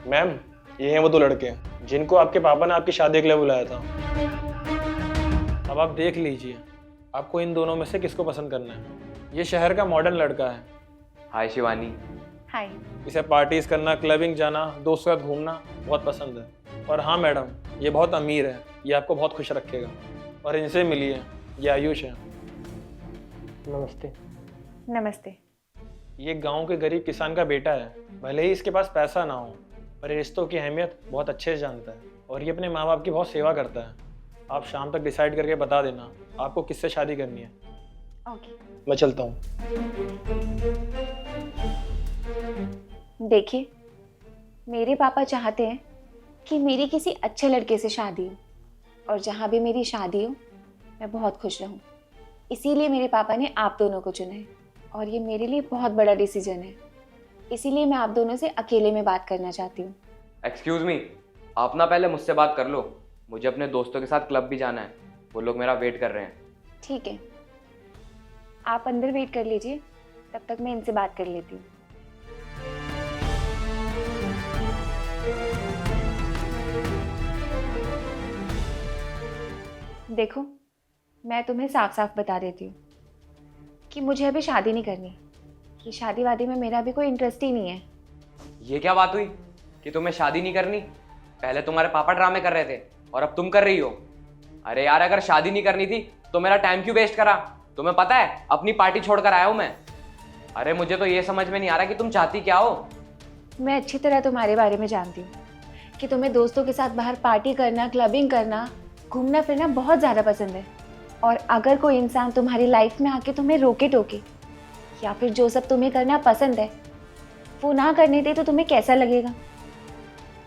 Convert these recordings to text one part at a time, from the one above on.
Ma'am, ये हैं वो दो लड़के जिनको आपके पापा ने आपकी शादी के लिए बुलाया था। अब आप देख लीजिए, आपको इन दोनों में से किसको पसंद करना है। ये शहर का मॉडर्न लड़का है। हाय शिवानी। हाय। इसे पार्टीज करना, क्लबिंग जाना, दोस्तों के साथ घूमना बहुत पसंद है। और हाँ मैडम, ये बहुत अमीर है, ये आपको बहुत खुश रखेगा। और इनसे मिलिए, ये आयुष है। नमस्ते। नमस्ते। ये गांव के गरीब किसान का बेटा है। भले ही इसके पास पैसा ना हो, पर ये रिश्तों की अहमियत बहुत अच्छे से जानता है और ये अपने माँ बाप की बहुत सेवा करता है। आप शाम तक डिसाइड करके बता देना आपको किससे शादी करनी है। ओके। मैं चलता हूँ। देखिए, मेरे पापा चाहते हैं कि मेरी किसी अच्छे लड़के से शादी हो और जहाँ भी मेरी शादी हो मैं बहुत खुश रहूँ। इसीलिए मेरे पापा ने आप दोनों को चुना है और ये मेरे लिए बहुत बड़ा डिसीजन है। इसीलिए मैं आप दोनों से अकेले में बात करना चाहती हूँ। एक्सक्यूज मी, आप ना पहले मुझसे बात कर लो, मुझे अपने दोस्तों के साथ क्लब भी जाना है, वो लोग मेरा वेट कर रहे हैं। ठीक है, आप अंदर वेट कर लीजिए, तब तक मैं इनसे बात कर लेती हूँ। देखो, मैं तुम्हें साफ साफ बता देती हूँ कि मुझे अभी शादी नहीं करनी। ये शादी वादी में मेरा भी कोई इंटरेस्ट ही नहीं है। ये क्या बात हुई कि तुम्हें शादी नहीं करनी? पहले तुम्हारे पापा ड्रामे कर रहे थे और अब तुम कर रही हो। अरे यार, अगर शादी नहीं करनी थी तो मेरा टाइम क्यों वेस्ट करा? तुम्हें पता है अपनी पार्टी छोड़कर आया हूं मैं। अरे मुझे तो ये समझ में नहीं आ रहा कि तुम चाहती क्या हो। मैं अच्छी तरह तुम्हारे बारे में जानती हूँ कि तुम्हें दोस्तों के साथ बाहर पार्टी करना, क्लबिंग करना, घूमना फिरना बहुत ज़्यादा पसंद है। और अगर कोई इंसान तुम्हारी लाइफ में आके तुम्हें रोके टोके या फिर जो सब तुम्हें करना पसंद है वो ना करने दे तो तुम्हें कैसा लगेगा?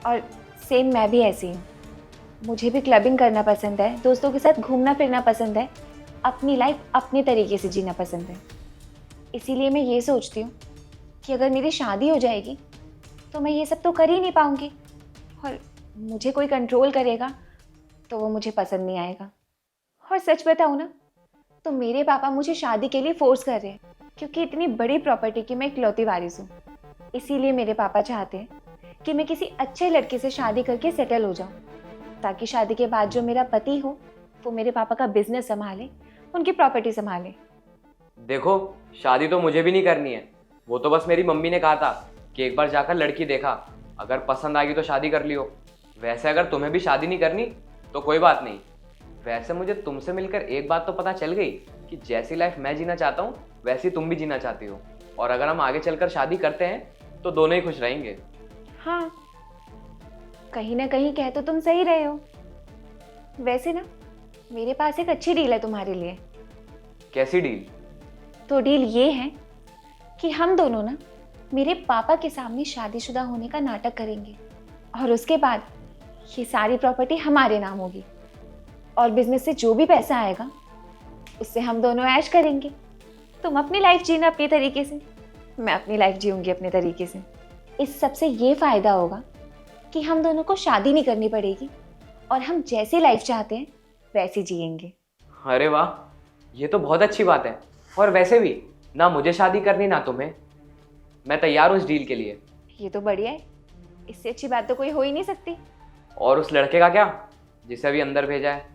और सेम मैं भी ऐसी हूँ। मुझे भी क्लबिंग करना पसंद है, दोस्तों के साथ घूमना फिरना पसंद है, अपनी लाइफ अपने तरीके से जीना पसंद है। इसीलिए मैं ये सोचती हूँ कि अगर मेरी शादी हो जाएगी तो मैं ये सब तो कर ही नहीं पाऊँगी और मुझे कोई कंट्रोल करेगा तो वो मुझे पसंद नहीं आएगा। और सच बताऊँ ना तो मेरे पापा मुझे शादी के लिए फोर्स कर रहे हैं क्योंकि इतनी बड़ी प्रॉपर्टी की मैं इकलौती वारिस हूँ। इसीलिए मेरे पापा चाहते हैं कि मैं किसी अच्छे लड़के से शादी करके सेटल हो जाऊँ ताकि शादी के बाद जो मेरा पति हो वो मेरे पापा का बिजनेस संभाले, उनकी प्रॉपर्टी संभाले। देखो, शादी तो मुझे भी नहीं करनी है, वो तो बस मेरी मम्मी ने कहा था कि एक बार जाकर लड़की देखा, अगर पसंद आ गई तो शादी कर लियो। वैसे अगर तुम्हें भी शादी नहीं करनी तो कोई बात नहीं। वैसे मुझे तुमसे मिलकर एक बात तो पता चल गई कि जैसी लाइफ मैं जीना चाहता हूँ वैसी तुम भी जीना चाहती हो, और अगर हम आगे चलकर शादी करते हैं तो दोनों ही खुश रहेंगे। हाँ, कहीं ना कहीं कह तो तुम सही रहे हो। वैसे ना मेरे पास एक अच्छी डील है तुम्हारे लिए। कैसी डील? तो डील ये है कि हम दोनों ना मेरे पापा के सामने शादीशुदा होने का नाटक करेंगे और उसके बाद ये सारी प्रॉपर्टी हमारे नाम होगी और बिजनेस से जो भी पैसा आएगा उससे हम दोनों ऐश करेंगे। तुम अपनी लाइफ जीना अपने तरीके से, मैं अपनी लाइफ जीऊंगी अपने तरीके से। इस सबसे ये फ़ायदा होगा कि हम दोनों को शादी नहीं करनी पड़ेगी और हम जैसी लाइफ चाहते हैं वैसी जिएंगे। अरे वाह, ये तो बहुत अच्छी बात है। और वैसे भी ना मुझे शादी करनी ना तुम्हें, मैं तैयार हूँ इस डील के लिए। ये तो बढ़िया है, इससे अच्छी बात तो कोई हो ही नहीं सकती। और उस लड़के का क्या, जिसे अभी अंदर भेजा है?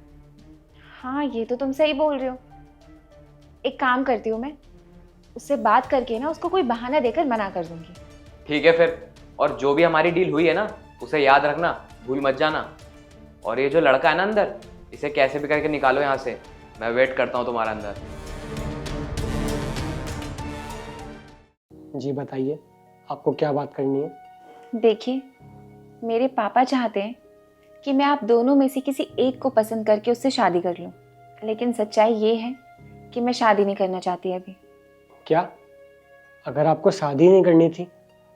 हाँ, ये तो तुम सही बोल रहे हो। एक काम करती हूँ, मैं उससे बात करके ना उसको कोई बहाना देकर मना कर दूंगी। ठीक है फिर, और जो भी हमारी डील हुई है ना उसे याद रखना, भूल मत जाना। और ये जो लड़का है ना अंदर, इसे कैसे भी करके निकालो यहाँ से, मैं वेट करता हूँ तुम्हारा अंदर। जी बताइए, आपको क्या बात करनी है? देखिए, मेरे पापा चाहते हैं कि मैं आप दोनों में से किसी एक को पसंद करके उससे शादी कर लूं, लेकिन सच्चाई ये है कि मैं शादी नहीं करना चाहती अभी। क्या? अगर आपको शादी नहीं करनी थी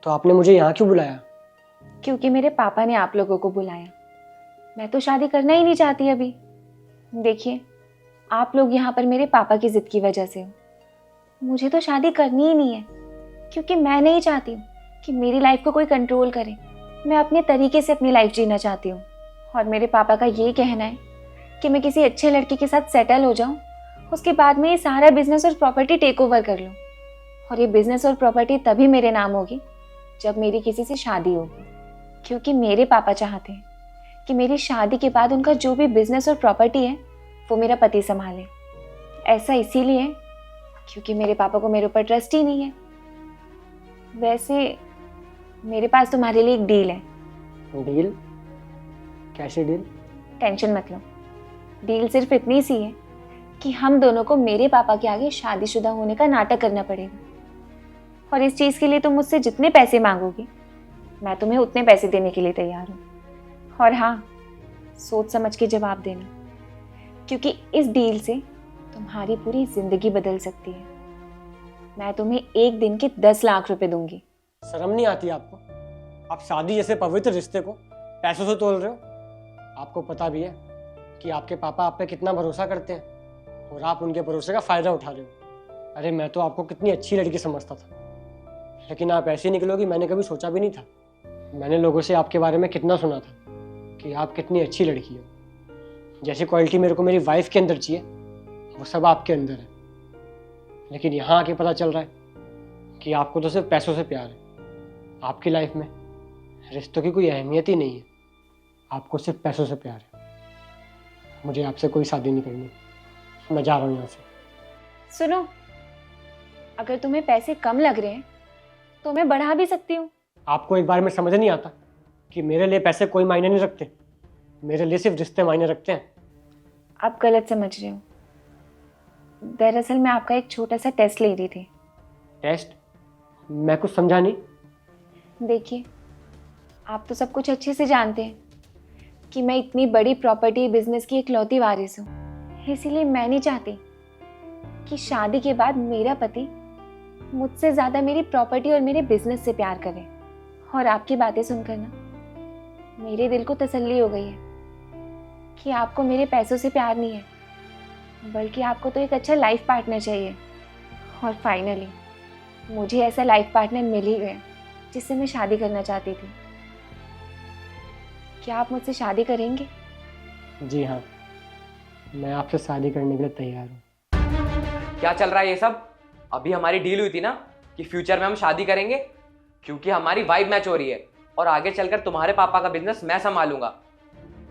तो आपने मुझे यहाँ क्यों बुलाया? क्योंकि मेरे पापा ने आप लोगों को बुलाया। मैं तो शादी करना ही नहीं चाहती अभी। देखिए, आप लोग यहाँ पर मेरे पापा की जिद की वजह से हो। मुझे तो शादी करनी ही नहीं है क्योंकि मैं नहीं चाहती हूँ कि मेरी लाइफ को कोई कंट्रोल करे। मैं अपने तरीके से अपनी लाइफ जीना चाहती हूँ और मेरे पापा का ये कहना है कि मैं किसी अच्छे लड़के के साथ सेटल हो जाऊँ, उसके बाद में ये सारा बिजनेस और प्रॉपर्टी टेक ओवर कर लूँ। और ये बिजनेस और प्रॉपर्टी तभी मेरे नाम होगी जब मेरी किसी से शादी होगी। क्योंकि मेरे पापा चाहते हैं कि मेरी शादी के बाद उनका जो भी बिजनेस और प्रॉपर्टी है वो मेरा पति संभाले। ऐसा इसीलिए क्योंकि मेरे पापा को मेरे ऊपर ट्रस्ट ही नहीं है। वैसे मेरे पास तुम्हारे लिए एक डील है। डील? कैसी डील? टेंशन मत लो। डील सिर्फ इतनी सी है कि हम दोनों को मेरे पापा के आगे शादीशुदा होने का नाटक करना पड़ेगा, और इस चीज़ के लिए तुम मुझसे जितने पैसे मांगोगी मैं तुम्हें उतने पैसे देने के लिए तैयार हूँ। और हाँ, सोच समझ के जवाब देना, क्योंकि इस डील से तुम्हारी पूरी जिंदगी बदल सकती है। मैं तुम्हें एक दिन के 10 लाख रुपए दूंगी। शर्म नहीं आती आपको? आप शादी जैसे पवित्र रिश्ते को पैसों से तोल रहे हो। आपको पता भी है कि आपके पापा आप पे कितना भरोसा करते हैं और आप उनके भरोसे का फ़ायदा उठा रहे हो। अरे मैं तो आपको कितनी अच्छी लड़की समझता था, लेकिन आप ऐसी निकलोगी मैंने कभी सोचा भी नहीं था। मैंने लोगों से आपके बारे में कितना सुना था कि आप कितनी अच्छी लड़की हो। जैसी क्वालिटी मेरे को मेरी वाइफ के अंदर चाहिए वो सब आपके अंदर है, लेकिन यहाँ आके पता चल रहा है कि आपको तो सिर्फ पैसों से प्यार है। आपकी लाइफ में रिश्तों की कोई अहमियत ही नहीं है, आपको सिर्फ पैसों से प्यार है। मुझे आपसे कोई शादी नहीं करनी, मैं जा रहा हूँ यहाँ से। सुनो, अगर तुम्हें पैसे कम लग रहे हैं तो मैं बढ़ा भी सकती हूँ। आपको एक बार में समझ नहीं आता कि मेरे लिए पैसे कोई मायने नहीं रखते, मेरे लिए सिर्फ रिश्ते मायने रखते हैं। आप गलत समझ रहे हो। दरअसल मैं आपका एक छोटा सा टेस्ट ले रही थी। टेस्ट? मैं कुछ समझा नहीं। देखिए, आप तो सब कुछ अच्छे से जानते हैं कि मैं इतनी बड़ी प्रॉपर्टी बिजनेस की इकलौती वारिस हूँ। इसीलिए मैं नहीं चाहती कि शादी के बाद मेरा पति मुझसे ज़्यादा मेरी प्रॉपर्टी और मेरे बिजनेस से प्यार करे। और आपकी बातें सुनकर ना मेरे दिल को तसल्ली हो गई है कि आपको मेरे पैसों से प्यार नहीं है, बल्कि आपको तो एक अच्छा लाइफ पार्टनर चाहिए। और फाइनली मुझे ऐसा लाइफ पार्टनर मिल ही गया जिससे मैं शादी करना चाहती थी। क्या आप मुझसे शादी करेंगे? जी हाँ, मैं आपसे शादी करने के लिए तैयार हूँ। क्या चल रहा है ये सब? अभी हमारी डील हुई थी ना कि फ्यूचर में हम शादी करेंगे, क्योंकि हमारी वाइब मैच हो रही है और आगे चलकर तुम्हारे पापा का बिजनेस मैं संभालूंगा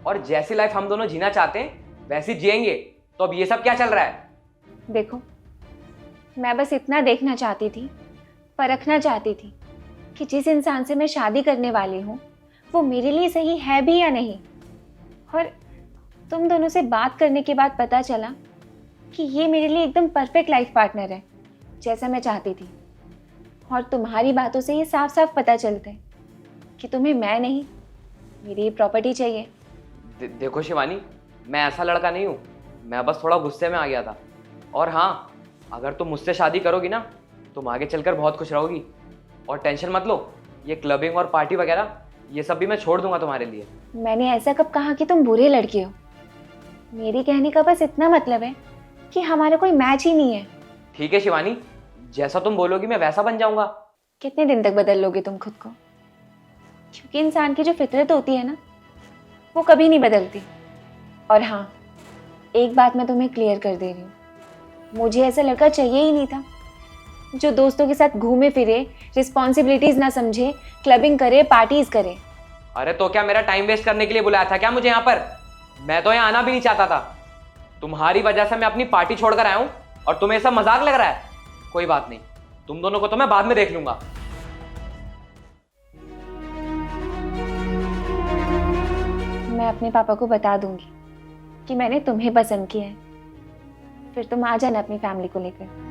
और जैसी लाइफ हम दोनों जीना चाहते हैं वैसी जिएंगे। तो अब ये सब क्या चल रहा है? देखो, मैं बस इतना देखना चाहती थी, परखना चाहती थी कि जिस इंसान से मैं शादी करने वाली हूँ वो मेरे लिए सही है भी या नहीं। और तुम दोनों से बात करने के बाद पता चला कि ये मेरे लिए एकदम परफेक्ट लाइफ पार्टनर है, जैसा मैं चाहती थी। और तुम्हारी बातों से ये साफ साफ पता चलता है कि तुम्हें मैं नहीं, मेरी ये प्रॉपर्टी चाहिए। देखो शिवानी, मैं ऐसा लड़का नहीं हूँ, मैं बस थोड़ा गुस्से में आ गया था। और हाँ, अगर तुम मुझसे शादी करोगी ना तुम आगे चलकर बहुत खुश रहोगी। और टेंशन मत लो, ये क्लबिंग और पार्टी वगैरह ये सब भी मैं छोड़ दूंगा तुम्हारे लिए। मैंने ऐसा कब कहा कि तुम बुरे लड़के हो? मेरी कहने का बस इतना मतलब है कि हमारा कोई मैच ही नहीं है। ठीक है शिवानी, जैसा तुम बोलोगी मैं वैसा बन जाऊंगा। कितने दिन तक बदल लोगे तुम खुद को? क्योंकि इंसान की जो फितरत होती है ना वो कभी नहीं बदलती। और हाँ, एक बात मैं तुम्हें क्लियर कर दे रही हूँ, मुझे ऐसा लड़का चाहिए ही नहीं था जो दोस्तों के साथ घूमे फिरे, रिस्पॉन्सिबिलिटीज ना समझे, क्लबिंग करे, पार्टीज करे। अरे तो क्या मेरा टाइम वेस्ट करने के लिए बुलाया था क्या मुझे यहाँ पर? मैं तो यहाँ आना भी नहीं चाहता था। तुम्हारी वजह से मैं अपनी पार्टी छोड़कर आया हूँ और तुम्हें सब मजाक लग रहा है। कोई बात नहीं, तुम दोनों को तो मैं बाद में देख लूंगा। मैं अपने पापा को बता दूंगी कि मैंने तुम्हें पसंद किया है, फिर तुम आ जाना अपनी फैमिली को लेकर।